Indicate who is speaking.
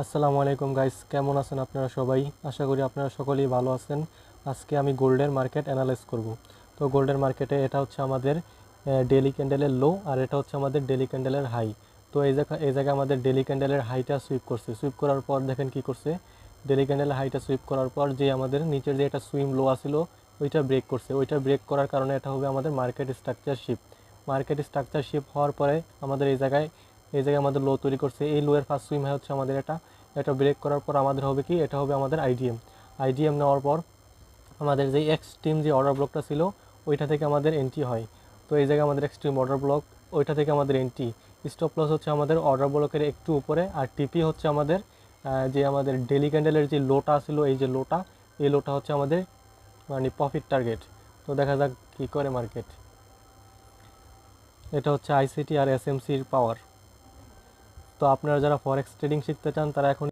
Speaker 1: আসসালামু আলাইকুম গাইস, কেমন আছেন আপনারা সবাই? আশা করি আপনারা সকলেই ভালো আছেন। আজকে আমি গোল্ডের মার্কেট অ্যানালাইজ করব। তো গোল্ডের মার্কেটে এটা হচ্ছে আমাদের ডেলি ক্যান্ডেলের লো, আর এটা হচ্ছে আমাদের ডেলি ক্যান্ডেলের হাই। তো এই জায়গায় আমাদের ডেলি ক্যান্ডেলের হাইটা সুইপ করছে। সুইপ করার পর দেখেন কি করছে। ডেলি ক্যান্ডেলের হাইটা সুইপ করার পর যে আমাদের নিচের যে একটা সুইম লো আছিল ওইটা ব্রেক করছে। ওইটা ব্রেক করার কারণে এটা হবে আমাদের market structure shift. Market structure shift হওয়ার পরে আমাদের এই জায়গায় আমাদের লো তৈরি করছে। এই লো এর ফার্স্ট সুইম হচ্ছে আমাদের এটা ব্রেক করার পর আমাদের হবে কি, এটা হবে আমাদের আইডিএম নেওয়ার পর আমাদের যে এক্সট্রিম যে অর্ডার ব্লকটা ছিল ওইটা থেকে আমাদের এন্ট্রি হয়। তো এই জায়গায় আমাদের এক্সট্রিম অর্ডার ব্লক, ওইটা থেকে আমাদের এন্ট্রি। স্টপ লস হচ্ছে আমাদের অর্ডার ব্লকের একটু উপরে, আর টিপি হচ্ছে আমাদের যে আমাদের ডেলি ক্যান্ডেলের যে লোটা ছিল, এই লোটা হচ্ছে আমাদের মানে প্রফিট টার্গেট। তো দেখা যাক কী করে মার্কেট। এটা হচ্ছে আইসিটি আর এসএমসির পাওয়ার। তো আপনারা যারা ফরেক্স ট্রেডিং শিখতে চান তারা এখন